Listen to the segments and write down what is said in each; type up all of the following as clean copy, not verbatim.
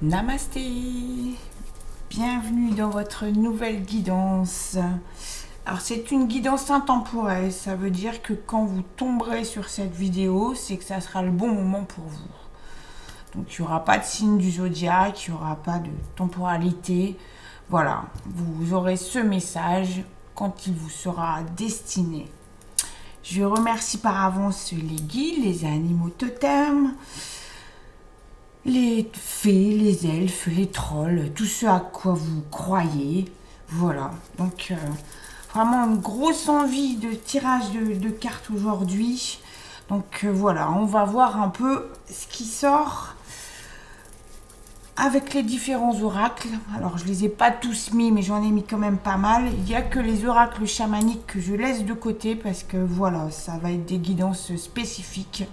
Namasté, bienvenue dans votre nouvelle guidance. Alors c'est une guidance intemporelle, ça veut dire que quand vous tomberez sur cette vidéo, c'est que ça sera le bon moment pour vous. Donc il n'y aura pas de signe du zodiaque, il n'y aura pas de temporalité. Voilà, vous aurez ce message quand il vous sera destiné. Je remercie par avance les guides, les animaux totems, les fées, les elfes, les trolls, tout ce à quoi vous croyez. Voilà, donc vraiment une grosse envie de tirage de cartes aujourd'hui. Donc voilà, on va voir un peu ce qui sort avec les différents oracles. Alors je les ai pas tous mis, mais j'en ai mis quand même pas mal. Il n'y a que les oracles chamaniques que je laisse de côté parce que voilà, ça va être des guidances spécifiques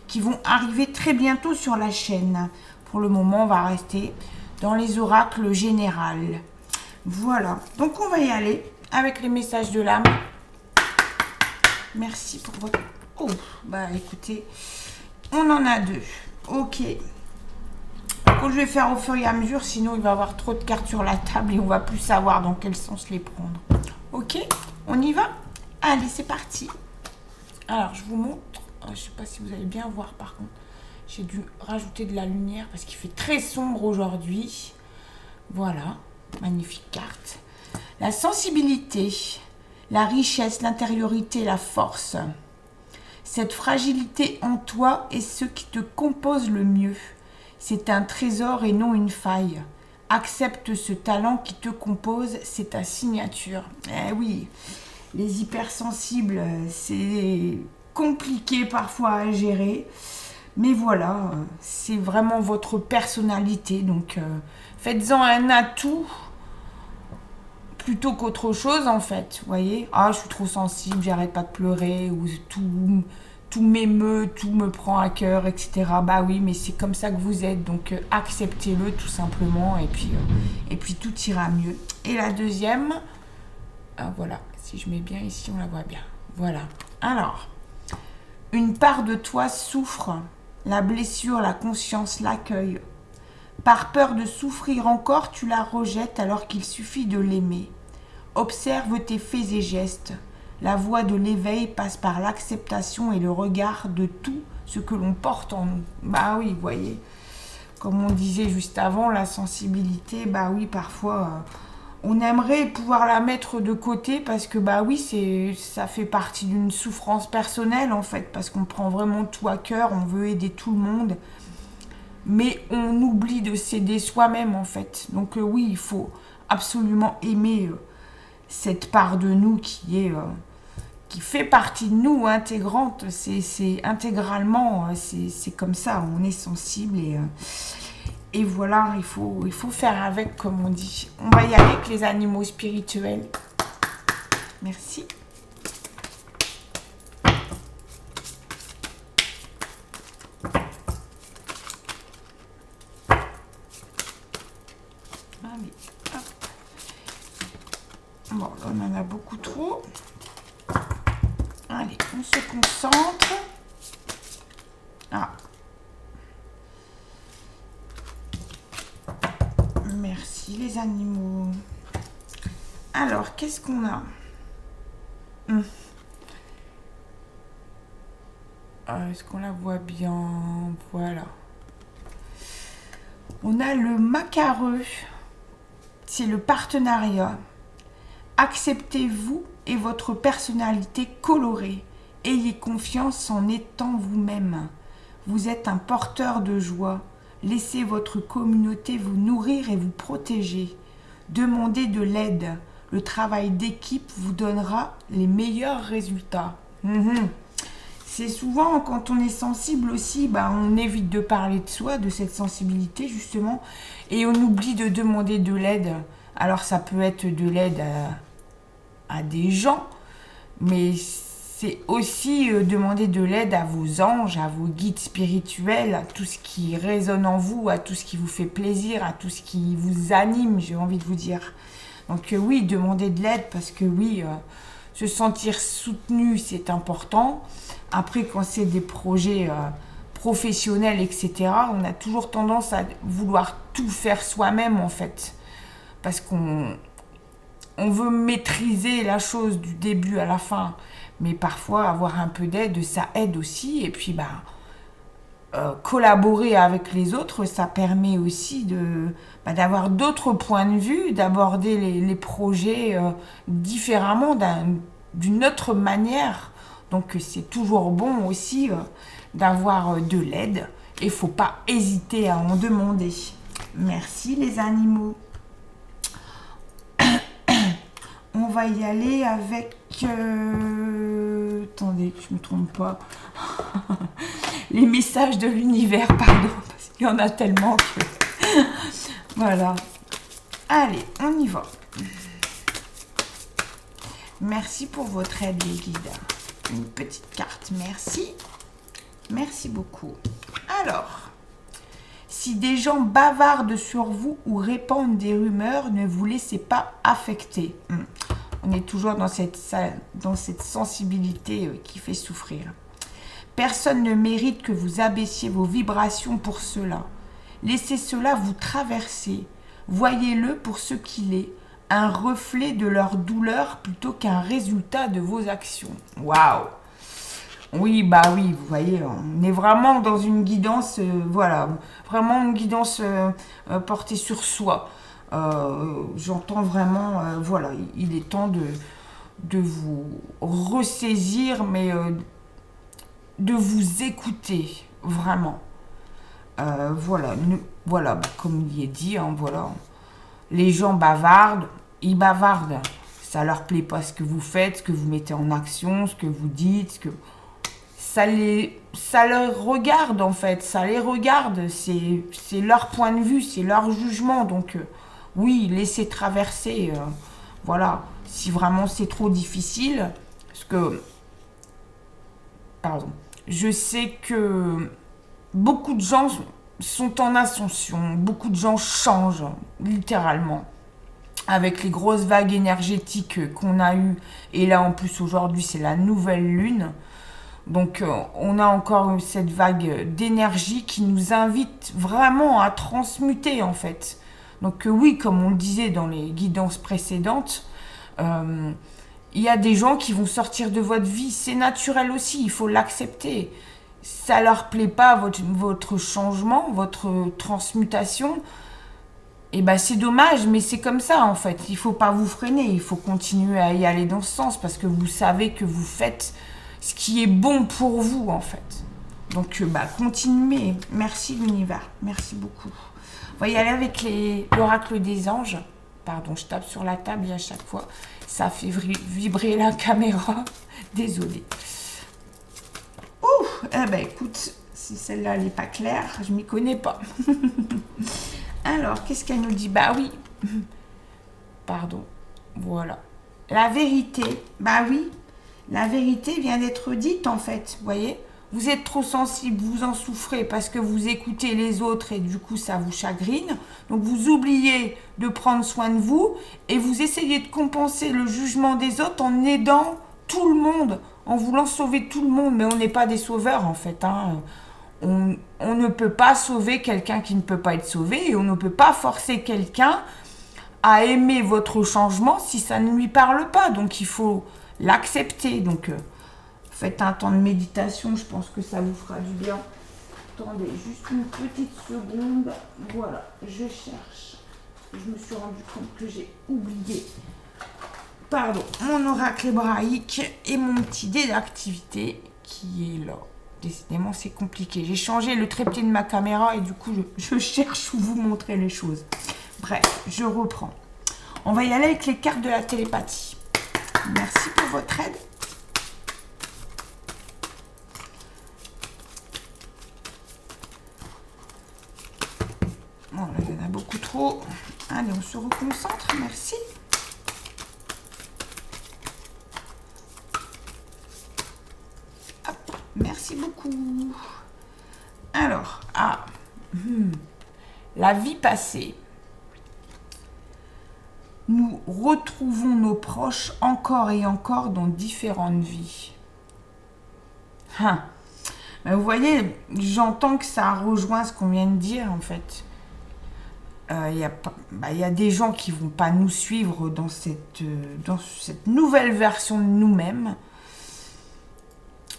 qui vont arriver très bientôt sur la chaîne. Pour le moment, on va rester dans les oracles généraux. Voilà, donc on va y aller avec les messages de l'âme. Merci pour votre... Oh, bah écoutez, on en a deux. Ok. Donc, je vais faire au fur et à mesure, sinon il va y avoir trop de cartes sur la table et on va plus savoir dans quel sens les prendre. Ok, on y va? Allez, c'est parti. Alors, je vous montre. Je ne sais pas si vous allez bien voir par contre. J'ai dû rajouter de la lumière parce qu'il fait très sombre aujourd'hui. Voilà, magnifique carte. La sensibilité, la richesse, l'intériorité, la force. Cette fragilité en toi est ce qui te compose le mieux. C'est un trésor et non une faille. Accepte ce talent qui te compose, c'est ta signature. Eh oui, les hypersensibles, c'est compliqué parfois à gérer, mais voilà, c'est vraiment votre personnalité, donc faites-en un atout plutôt qu'autre chose en fait, vous voyez. Ah, je suis trop sensible, j'arrête pas de pleurer, ou tout m'émeut, tout me prend à cœur, etc. Bah oui, mais c'est comme ça que vous êtes, donc acceptez-le tout simplement, et puis tout ira mieux. Et la deuxième, voilà, si je mets bien ici, on la voit bien. Voilà, alors... Une part de toi souffre, la blessure, la conscience l'accueille. Par peur de souffrir encore, tu la rejettes alors qu'il suffit de l'aimer. Observe tes faits et gestes. La voie de l'éveil passe par l'acceptation et le regard de tout ce que l'on porte en nous. Bah oui, vous voyez, comme on disait juste avant, la sensibilité, bah oui, parfois... on aimerait pouvoir la mettre de côté parce que bah oui, ça fait partie d'une souffrance personnelle en fait, parce qu'on prend vraiment tout à cœur, on veut aider tout le monde, mais on oublie de s'aider soi-même en fait. Donc oui, il faut absolument aimer cette part de nous qui fait partie de nous, intégrante, c'est intégralement, c'est comme ça, on est sensible et voilà, il faut faire avec, comme on dit. On va y aller avec les animaux spirituels. Merci. Allez, hop. Bon, là, on en a beaucoup trop. Allez, on se concentre. Ah. Merci les animaux. Alors, qu'est-ce qu'on a? Est-ce qu'on la voit bien? Voilà. On a le macareux. C'est le partenariat. Acceptez-vous et votre personnalité colorée. Ayez confiance en étant vous-même. Vous êtes un porteur de joie. Laissez votre communauté vous nourrir et vous protéger. Demandez de l'aide. Le travail d'équipe vous donnera les meilleurs résultats. C'est souvent quand on est sensible aussi, on évite de parler de soi, de cette sensibilité justement, et on oublie de demander de l'aide. Alors ça peut être de l'aide à des gens, mais c'est aussi demander de l'aide à vos anges, à vos guides spirituels, à tout ce qui résonne en vous, à tout ce qui vous fait plaisir, à tout ce qui vous anime, j'ai envie de vous dire. Donc oui, demander de l'aide parce que oui, se sentir soutenu, c'est important. Après, quand c'est des projets professionnel, etc., on a toujours tendance à vouloir tout faire soi-même, en fait. Parce qu'on veut maîtriser la chose du début à la fin. Mais parfois, avoir un peu d'aide, ça aide aussi. Et puis, collaborer avec les autres, ça permet aussi d'avoir d'autres points de vue, d'aborder les projets différemment, d'une autre manière. Donc c'est toujours bon aussi d'avoir de l'aide et il ne faut pas hésiter à en demander. Merci les animaux. On va y aller avec... Attendez, que je ne me trompe pas. Les messages de l'univers, pardon, parce qu'il y en a tellement que... Voilà. Allez, on y va. Merci pour votre aide, les guides. Une petite carte, merci. Merci beaucoup. Alors, si des gens bavardent sur vous ou répandent des rumeurs, ne vous laissez pas affecter. On est toujours dans cette sensibilité qui fait souffrir. Personne ne mérite que vous abaissiez vos vibrations pour cela. Laissez cela vous traverser. Voyez-le pour ce qu'il est, un reflet de leur douleur plutôt qu'un résultat de vos actions. Waouh! Oui, vous voyez, on est vraiment dans une guidance, voilà, vraiment une guidance portée sur soi. J'entends vraiment, voilà, il est temps de vous ressaisir, mais de vous écouter, vraiment. Voilà, comme il est dit, voilà, les gens bavardent, ils bavardent. Ça leur plaît pas ce que vous faites, ce que vous mettez en action, ce que vous dites, ça les regarde en fait, ça les regarde, c'est leur point de vue, c'est leur jugement, donc oui, laissez traverser, voilà, si vraiment c'est trop difficile, parce que, pardon, je sais que beaucoup de gens sont en ascension, beaucoup de gens changent, littéralement, avec les grosses vagues énergétiques qu'on a eues, et là en plus aujourd'hui c'est la nouvelle lune. Donc on a encore cette vague d'énergie qui nous invite vraiment à transmuter en fait. Donc oui, comme on le disait dans les guidances précédentes, il y a des gens qui vont sortir de votre vie. C'est naturel aussi, il faut l'accepter. Ça leur plaît pas votre changement, votre transmutation. Et c'est dommage, mais c'est comme ça en fait. Il faut pas vous freiner, il faut continuer à y aller dans ce sens parce que vous savez que vous faites ce qui est bon pour vous en fait. Donc continuez. Merci l'univers, merci beaucoup. On va y aller avec l'oracle des anges. Pardon, je tape sur la table et à chaque fois ça fait vibrer la caméra. Désolée. Écoute, si celle-là elle n'est pas claire, je m'y connais pas. Alors, qu'est-ce qu'elle nous dit? Oui. Pardon. Voilà. La vérité. Oui. La vérité vient d'être dite, en fait. Vous voyez? Vous êtes trop sensible, vous en souffrez parce que vous écoutez les autres et du coup, ça vous chagrine. Donc, vous oubliez de prendre soin de vous et vous essayez de compenser le jugement des autres en aidant tout le monde, en voulant sauver tout le monde. Mais on n'est pas des sauveurs, en fait, On ne peut pas sauver quelqu'un qui ne peut pas être sauvé et on ne peut pas forcer quelqu'un à aimer votre changement si ça ne lui parle pas. Donc, il faut l'accepter. Donc, faites un temps de méditation. Je pense que ça vous fera du bien. Attendez, juste une petite seconde. Voilà, je cherche. Je me suis rendu compte que j'ai oublié. Pardon, mon oracle hébraïque et mon petit dé d'activité qui est là. Décidément, c'est compliqué. J'ai changé le trépied de ma caméra et du coup, je cherche où vous montrer les choses. Bref, je reprends. On va y aller avec les cartes de la télépathie. Merci pour votre aide. Bon, là, il y en a beaucoup trop. Allez, on se reconcentre. Merci. Merci beaucoup. Alors, la vie passée. Nous retrouvons nos proches encore et encore dans différentes vies. Vous voyez, j'entends que ça rejoint ce qu'on vient de dire, en fait. Il y a des gens qui vont pas nous suivre dans cette nouvelle version de nous-mêmes.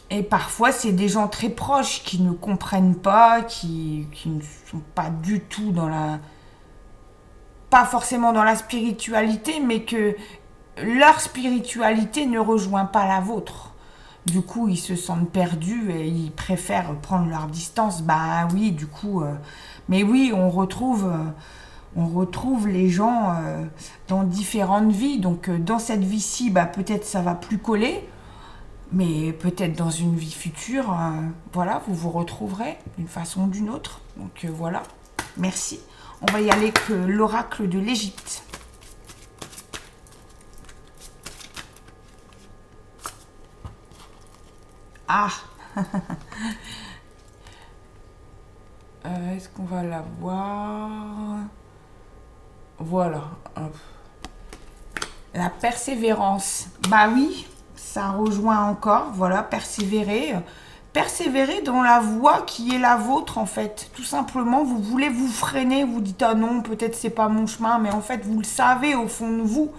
Et parfois, c'est des gens très proches qui ne comprennent pas, qui ne sont pas du tout dans la... Pas forcément dans la spiritualité, mais que leur spiritualité ne rejoint pas la vôtre. Du coup, ils se sentent perdus et ils préfèrent prendre leur distance. Bah oui, du coup... mais oui, on retrouve les gens dans différentes vies. Donc, dans cette vie-ci, peut-être ça va plus coller. Mais peut-être dans une vie future, voilà, vous vous retrouverez d'une façon ou d'une autre. Donc voilà, merci. On va y aller avec l'oracle de l'Égypte. Ah est-ce qu'on va la voir? Voilà. Hop. La persévérance. Bah oui. Ça rejoint encore, voilà, persévérer. Persévérer dans la voie qui est la vôtre, en fait. Tout simplement, vous voulez vous freiner, vous dites, ah non, peut-être c'est pas mon chemin, mais en fait, vous le savez au fond de vous,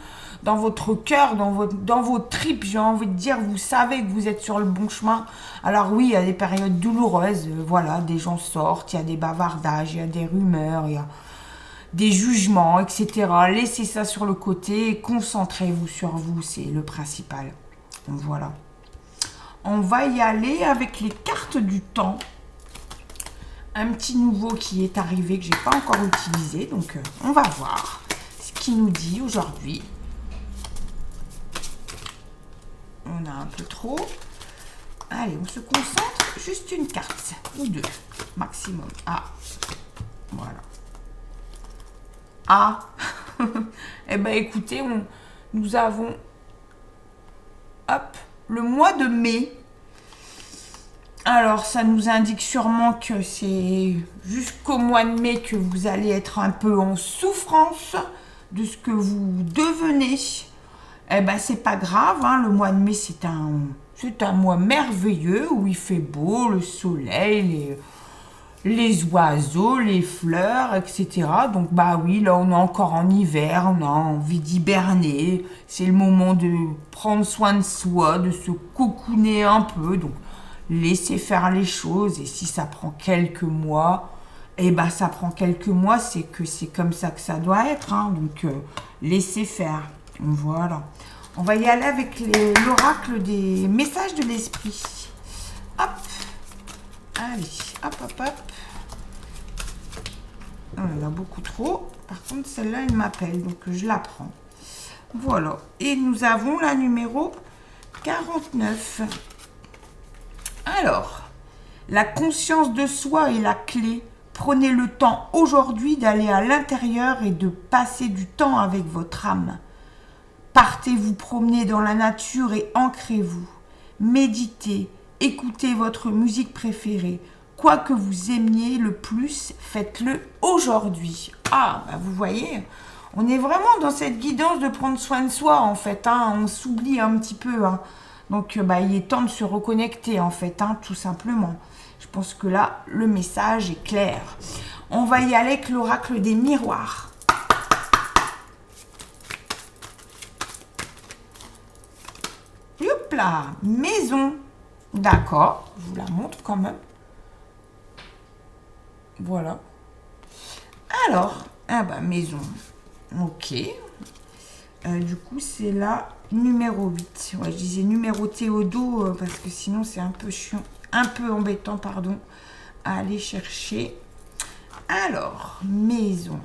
dans votre cœur, dans vos tripes, j'ai envie de dire, vous savez que vous êtes sur le bon chemin. Alors oui, il y a des périodes douloureuses, voilà, des gens sortent, il y a des bavardages, il y a des rumeurs, il y a des jugements, etc. Laissez ça sur le côté, concentrez-vous sur vous, c'est le principal. Voilà. On va y aller avec les cartes du temps. Un petit nouveau qui est arrivé que je n'ai pas encore utilisé. Donc, on va voir ce qu'il nous dit aujourd'hui. On a un peu trop. Allez, on se concentre. Juste une carte ou deux maximum. Ah, voilà. Ah, eh bien, écoutez, nous avons... Hop, le mois de mai. Alors, ça nous indique sûrement que c'est jusqu'au mois de mai que vous allez être un peu en souffrance de ce que vous devenez. Eh ben, c'est pas grave, hein, le mois de mai, c'est un mois merveilleux où il fait beau, le soleil, les oiseaux, les fleurs, etc. Donc, bah oui, là, on est encore en hiver, on a envie d'hiberner. C'est le moment de prendre soin de soi, de se cocooner un peu. Donc, laissez faire les choses. Et si ça prend quelques mois, eh ben, ça prend quelques mois. C'est que c'est comme ça que ça doit être. Hein. Donc, laissez faire. Voilà. On va y aller avec l'oracle des messages de l'esprit. Hop. Allez, hop, hop, hop. Oh, il y en a beaucoup trop. Par contre, celle-là, elle m'appelle, donc je la prends. Voilà. Et nous avons la numéro 49. Alors, la conscience de soi est la clé. Prenez le temps aujourd'hui d'aller à l'intérieur et de passer du temps avec votre âme. Partez vous promener dans la nature et ancrez-vous. Méditez, écoutez votre musique préférée. Quoi que vous aimiez le plus, faites-le aujourd'hui. Ah, bah vous voyez, on est vraiment dans cette guidance de prendre soin de soi, en fait. Hein, on s'oublie un petit peu. Hein. Donc, il est temps de se reconnecter, en fait, hein, tout simplement. Je pense que là, le message est clair. On va y aller avec l'oracle des miroirs. Hop là, maison. D'accord, je vous la montre quand même. Voilà. Alors, maison. Ok. Du coup, c'est la numéro 8. Ouais, je disais numéroté au dos parce que sinon, c'est un peu chiant. Un peu embêtant, pardon, à aller chercher. Alors, maison.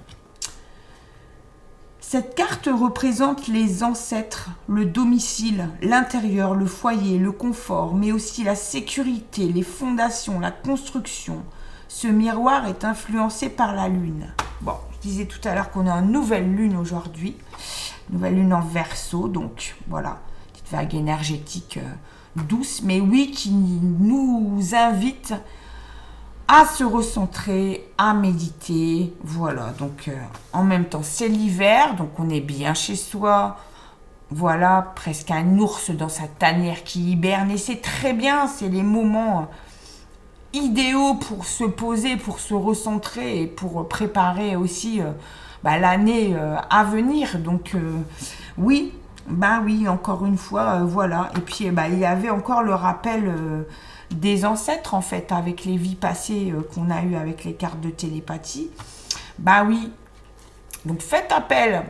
Cette carte représente les ancêtres, le domicile, l'intérieur, le foyer, le confort, mais aussi la sécurité, les fondations, la construction. Ce miroir est influencé par la lune. Bon, je disais tout à l'heure qu'on est en nouvelle lune aujourd'hui. Nouvelle lune en Verseau, donc voilà, petite vague énergétique douce, mais oui, qui nous invite à se recentrer, à méditer. Voilà, donc en même temps, c'est l'hiver, donc on est bien chez soi. Voilà, presque un ours dans sa tanière qui hiberne, et c'est très bien, c'est les moments idéaux pour se poser, pour se recentrer et pour préparer aussi l'année à venir. Donc oui, oui, encore une fois, voilà. Et puis il y avait encore le rappel des ancêtres en fait, avec les vies passées qu'on a eues avec les cartes de télépathie. Oui, donc faites appel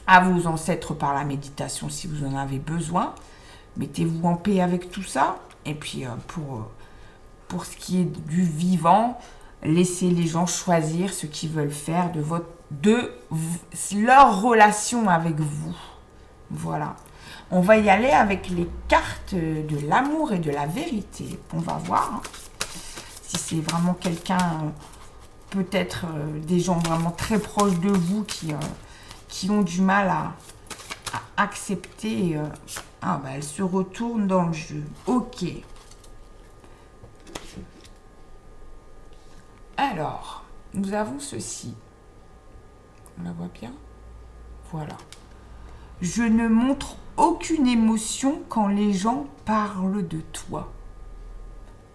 à vos ancêtres par la méditation si vous en avez besoin. Mettez-vous en paix avec tout ça. Et puis pour ce qui est du vivant, laissez les gens choisir ce qu'ils veulent faire de leur relation avec vous. Voilà. On va y aller avec les cartes de l'amour et de la vérité. On va voir si c'est vraiment quelqu'un, peut-être des gens vraiment très proches de vous qui ont du mal à accepter. Elle se retourne dans le jeu. Ok. Alors, nous avons ceci. On la voit bien? Voilà. Je ne montre aucune émotion quand les gens parlent de toi.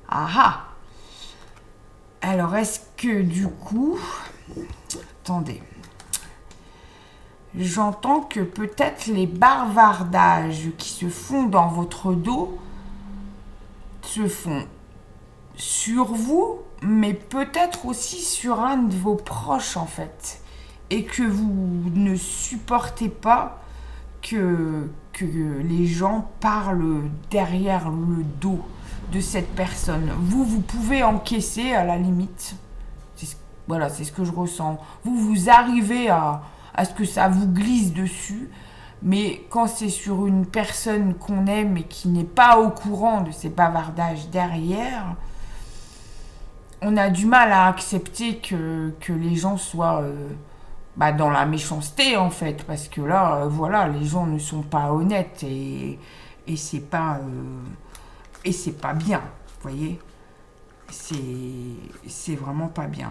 Ah ah! Alors, est-ce que du coup... Attendez. J'entends que peut-être les bavardages qui se font dans votre dos se font sur vous, mais peut-être aussi sur un de vos proches en fait. Et que vous ne supportez pas que les gens parlent derrière le dos de cette personne. Vous pouvez encaisser à la limite. Voilà, c'est ce que je ressens. Vous arrivez à ce que ça vous glisse dessus. Mais quand c'est sur une personne qu'on aime et qui n'est pas au courant de ces bavardages derrière, on a du mal à accepter que les gens soient dans la méchanceté en fait. Parce que là, voilà, les gens ne sont pas honnêtes et c'est pas bien, vous voyez. C'est vraiment pas bien.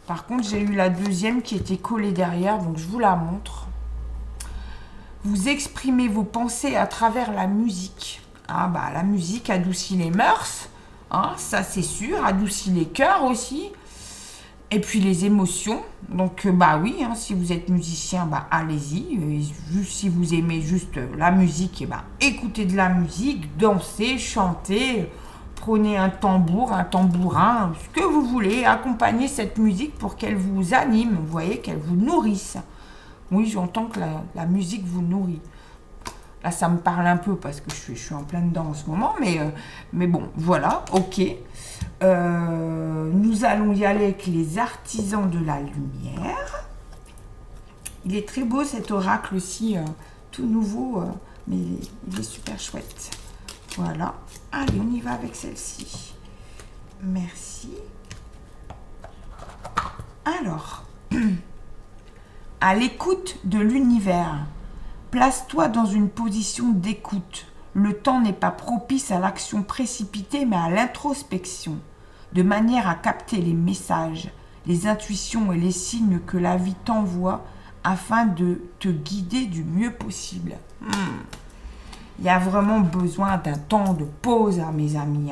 Par contre, j'ai eu la deuxième qui était collée derrière, donc je vous la montre. Vous exprimez vos pensées à travers la musique. La musique adoucit les mœurs, ça c'est sûr, adoucit les cœurs aussi. Et puis les émotions. Donc oui, si vous êtes musicien, allez-y. Juste si vous aimez juste la musique, écoutez de la musique, dansez, chantez. Prenez un tambour, un tambourin, ce que vous voulez, accompagnez cette musique pour qu'elle vous anime, vous voyez, qu'elle vous nourrisse. Oui, j'entends que la musique vous nourrit. Là, ça me parle un peu parce que je suis en plein dedans en ce moment, mais bon, voilà, ok. Nous allons y aller avec les artisans de la lumière. Il est très beau cet oracle aussi, tout nouveau, mais il est super chouette. Voilà. Allez, on y va avec celle-ci. Merci. Alors, à l'écoute de l'univers, place-toi dans une position d'écoute. Le temps n'est pas propice à l'action précipitée, mais à l'introspection, de manière à capter les messages, les intuitions et les signes que la vie t'envoie afin de te guider du mieux possible. Il y a vraiment besoin d'un temps de pause, mes amis.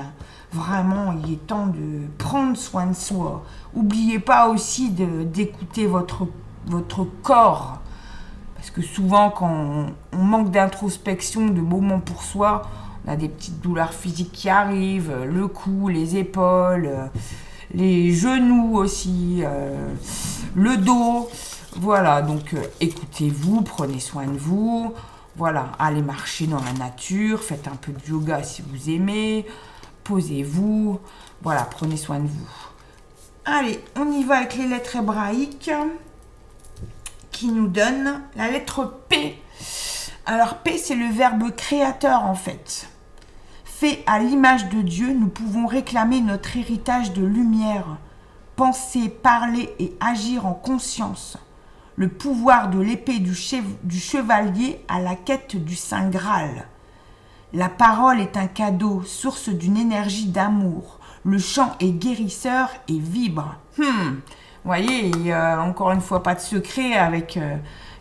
Vraiment, il est temps de prendre soin de soi. N'oubliez pas aussi d'écouter votre corps. Parce que souvent, quand on manque d'introspection, de moments pour soi, on a des petites douleurs physiques qui arrivent, le cou, les épaules, les genoux aussi, le dos. Voilà, donc écoutez-vous, prenez soin de vous. Voilà, allez marcher dans la nature, faites un peu de yoga si vous aimez, posez-vous, voilà, prenez soin de vous. Allez, on y va avec les lettres hébraïques qui nous donnent la lettre P. Alors P, c'est le verbe créateur en fait. Fait à l'image de Dieu, nous pouvons réclamer notre héritage de lumière, penser, parler et agir en conscience. Le pouvoir de l'épée du chevalier à la quête du Saint Graal. La parole est un cadeau, source d'une énergie d'amour. Le chant est guérisseur et vibre. Vous voyez, il y a encore une fois pas de secret avec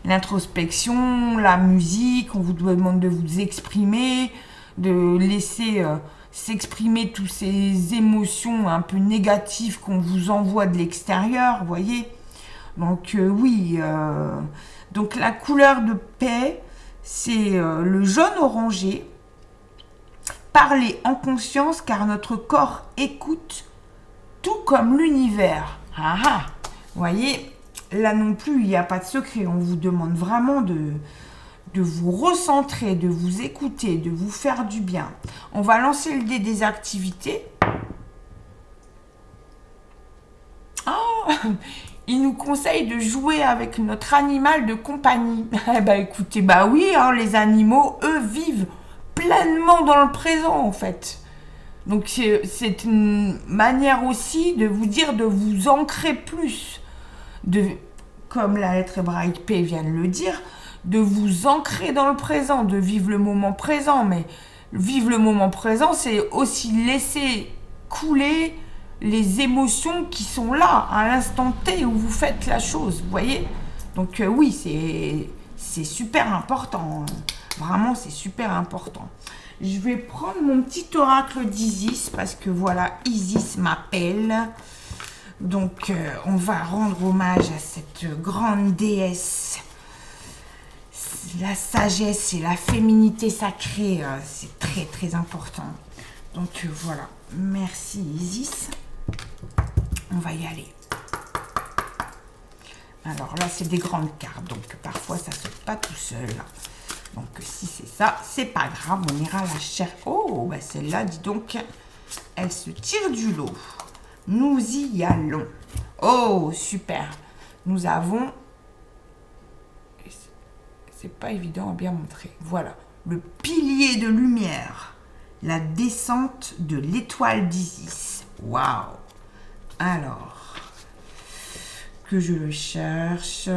l'introspection, la musique. On vous demande de vous exprimer, de laisser s'exprimer toutes ces émotions un peu négatives qu'on vous envoie de l'extérieur, vous voyez. Donc oui, donc la couleur de paix, c'est le jaune orangé. Parler en conscience car notre corps écoute tout comme l'univers. Ah ah, vous voyez, là non plus, il n'y a pas de secret. On vous demande vraiment de vous recentrer, de vous écouter, de vous faire du bien. On va lancer le dé des activités. Oh, il nous conseille de jouer avec notre animal de compagnie. Eh ben écoutez, bah oui, hein, les animaux, eux, vivent pleinement dans le présent en fait. Donc c'est une manière aussi de vous dire de vous ancrer plus, comme la lettre hébraïque P vient de le dire, de vous ancrer dans le présent, de vivre le moment présent. Mais vivre le moment présent, c'est aussi laisser couler les émotions qui sont là, à l'instant T où vous faites la chose, vous voyez. Donc oui, c'est super important. Vraiment, c'est super important. Je vais prendre mon petit oracle d'Isis, parce que voilà, Isis m'appelle. Donc, on va rendre hommage à cette grande déesse. La sagesse et la féminité sacrée, c'est très très important. Donc voilà, merci Isis. On va y aller. Alors là, c'est des grandes cartes, donc parfois ça ne saute pas tout seul. Donc si c'est ça, c'est pas grave, on ira la chercher. Oh, bah celle-là, dis donc, elle se tire du lot. Nous y allons. Oh, super. Nous avons... C'est pas évident à bien montrer. Voilà, le pilier de lumière. La descente de l'étoile d'Isis. Waouh. Alors, que je le cherche.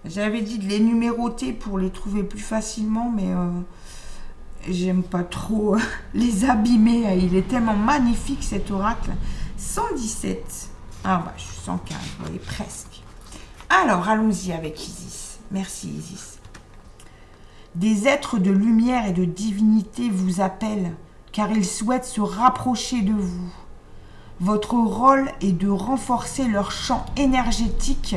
J'avais dit de les numéroter pour les trouver plus facilement, mais j'aime pas trop les abîmer. Il est tellement magnifique cet oracle. 117. Ah bah, je suis 115, vous voyez, presque. Alors, allons-y avec Isis. Merci Isis. Des êtres de lumière et de divinité vous appellent, car ils souhaitent se rapprocher de vous. Votre rôle est de renforcer leur champ énergétique,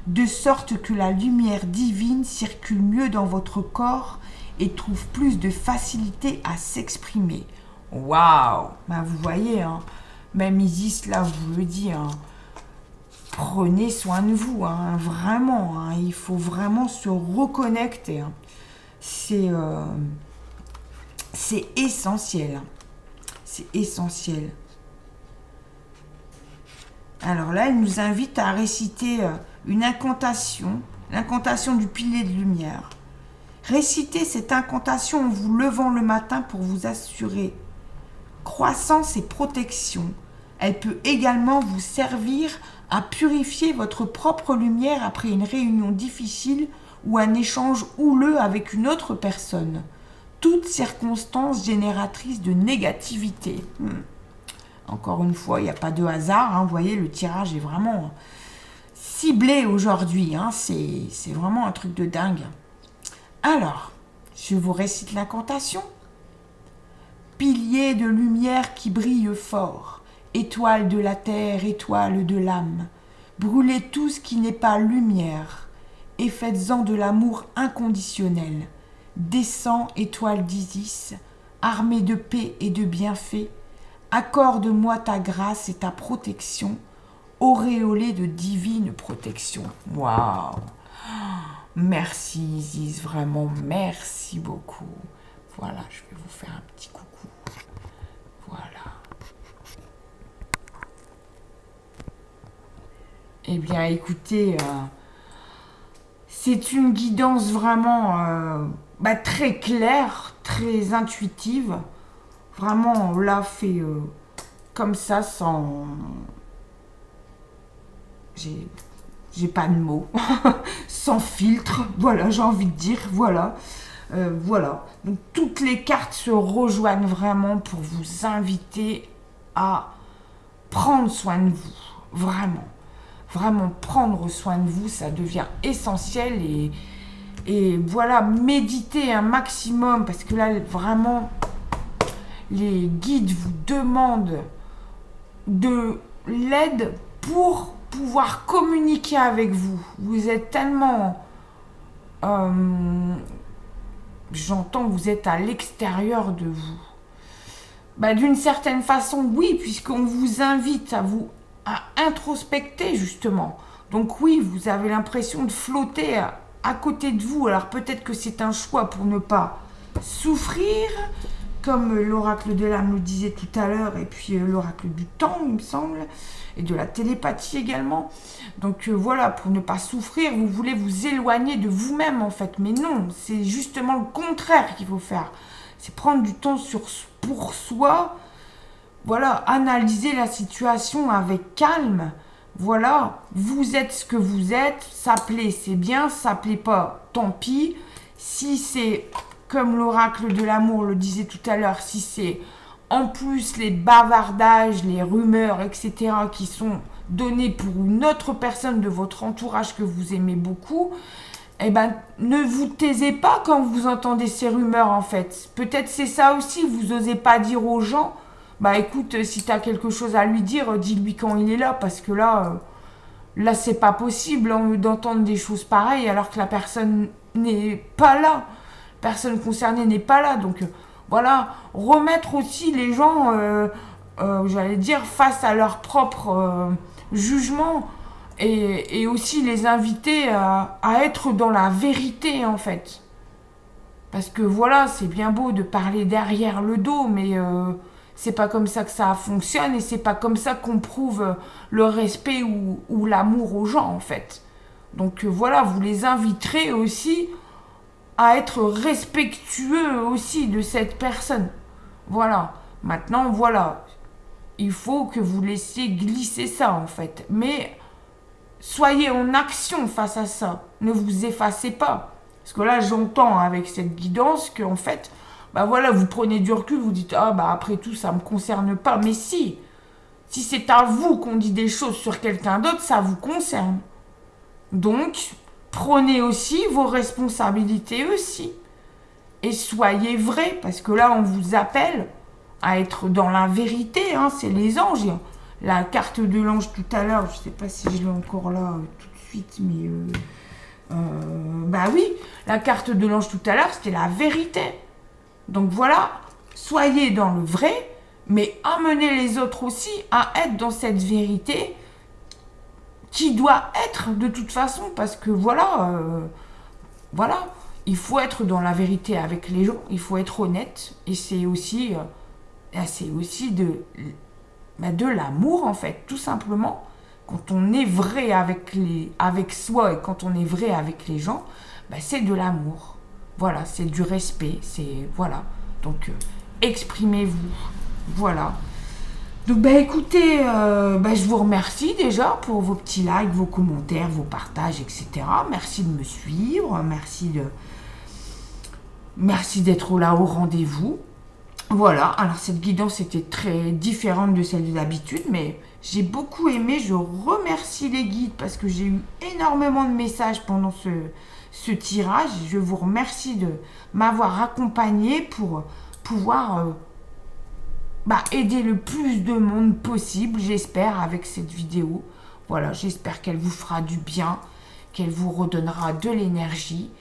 de sorte que la lumière divine circule mieux dans votre corps et trouve plus de facilité à s'exprimer. Waouh! Ben vous voyez, hein, même Isis, là, vous le dit, hein, prenez soin de vous, hein, vraiment, hein, il faut vraiment se reconnecter. Hein. C'est essentiel. Hein. C'est essentiel. Alors là, elle nous invite à réciter une incantation, l'incantation du pilier de lumière. Récitez cette incantation en vous levant le matin pour vous assurer croissance et protection. Elle peut également vous servir à purifier votre propre lumière après une réunion difficile ou un échange houleux avec une autre personne. Toute circonstance génératrice de négativité. Encore une fois, il n'y a pas de hasard. Hein, vous voyez, le tirage est vraiment ciblé aujourd'hui. Hein, c'est vraiment un truc de dingue. Alors, je vous récite l'incantation. Pilier de lumière qui brille fort, étoile de la terre, étoile de l'âme, brûlez tout ce qui n'est pas lumière, et faites-en de l'amour inconditionnel. Descends, étoile d'Isis, armée de paix et de bienfaits, accorde-moi ta grâce et ta protection, auréolée de divine protection. Waouh! Merci Isis, vraiment merci beaucoup. Voilà, je vais vous faire un petit coucou. Voilà. Eh bien, écoutez, c'est une guidance vraiment très claire, très intuitive. Vraiment, on l'a fait comme ça, sans... J'ai pas de mots. Sans filtre, voilà, j'ai envie de dire, voilà. Voilà. Donc, toutes les cartes se rejoignent vraiment pour vous inviter à prendre soin de vous. Vraiment. Vraiment, prendre soin de vous, ça devient essentiel. Et Et voilà, méditez un maximum, parce que là, vraiment, les guides vous demandent de l'aide pour pouvoir communiquer avec vous. Vous êtes tellement... j'entends que vous êtes à l'extérieur de vous. D'une certaine façon, oui, puisqu'on vous invite à introspecter, justement. Donc oui, vous avez l'impression de flotter à côté de vous. Alors peut-être que c'est un choix pour ne pas souffrir, comme l'oracle de l'âme le disait tout à l'heure, et puis l'oracle du temps, il me semble, et de la télépathie également. Donc voilà, pour ne pas souffrir, vous voulez vous éloigner de vous-même en fait. Mais non, c'est justement le contraire qu'il faut faire. C'est prendre du temps pour soi, voilà, analyser la situation avec calme. Voilà, vous êtes ce que vous êtes, ça plaît, c'est bien, ça plaît pas, tant pis. Si c'est, comme l'oracle de l'amour le disait tout à l'heure, si c'est en plus les bavardages, les rumeurs, etc., qui sont donnés pour une autre personne de votre entourage que vous aimez beaucoup, ne vous taisez pas quand vous entendez ces rumeurs, en fait. Peut-être c'est ça aussi, vous osez pas dire aux gens, écoute, si tu as quelque chose à lui dire, dis-lui quand il est là, parce que là c'est pas possible d'entendre des choses pareilles alors que la personne n'est pas là. Personne concernée n'est pas là. Donc voilà, remettre aussi les gens, j'allais dire, face à leur propre jugement, et aussi les inviter à être dans la vérité, en fait. Parce que voilà, c'est bien beau de parler derrière le dos, mais c'est pas comme ça que ça fonctionne, et c'est pas comme ça qu'on prouve le respect ou l'amour aux gens, en fait. Donc voilà, vous les inviterez aussi à être respectueux aussi de cette personne. Voilà. Maintenant, voilà. Il faut que vous laissiez glisser ça, en fait. Mais soyez en action face à ça. Ne vous effacez pas. Parce que là, j'entends avec cette guidance qu'en fait, voilà, vous prenez du recul, vous dites, après tout, ça ne me concerne pas. Mais si c'est à vous qu'on dit des choses sur quelqu'un d'autre, ça vous concerne. Donc, prenez aussi vos responsabilités aussi. Et soyez vrai, parce que là, on vous appelle à être dans la vérité, c'est les anges. La carte de l'ange tout à l'heure, je ne sais pas si je l'ai encore là tout de suite, mais oui, la carte de l'ange tout à l'heure, c'était la vérité. Donc voilà, soyez dans le vrai, mais amenez les autres aussi à être dans cette vérité qui doit être de toute façon, parce que voilà, il faut être dans la vérité avec les gens, il faut être honnête, et c'est aussi de l'amour, en fait, tout simplement. Quand on est vrai avec soi, et quand on est vrai avec les gens, c'est de l'amour. Voilà, c'est du respect, voilà. Donc, exprimez-vous, voilà. Donc, écoutez, je vous remercie déjà pour vos petits likes, vos commentaires, vos partages, etc. Merci de me suivre, merci d'être là au rendez-vous. Voilà, alors cette guidance était très différente de celle de d'habitude, mais j'ai beaucoup aimé. Je remercie les guides parce que j'ai eu énormément de messages pendant ce tirage. Je vous remercie de m'avoir accompagné pour pouvoir aider le plus de monde possible, j'espère, avec cette vidéo. Voilà, j'espère qu'elle vous fera du bien, qu'elle vous redonnera de l'énergie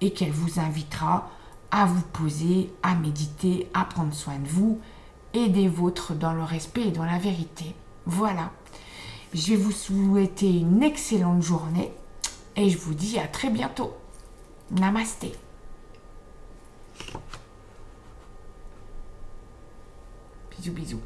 et qu'elle vous invitera à vous poser, à méditer, à prendre soin de vous et des vôtres dans le respect et dans la vérité. Voilà. Je vais vous souhaiter une excellente journée et je vous dis à très bientôt. Namasté. Bisous, bisous.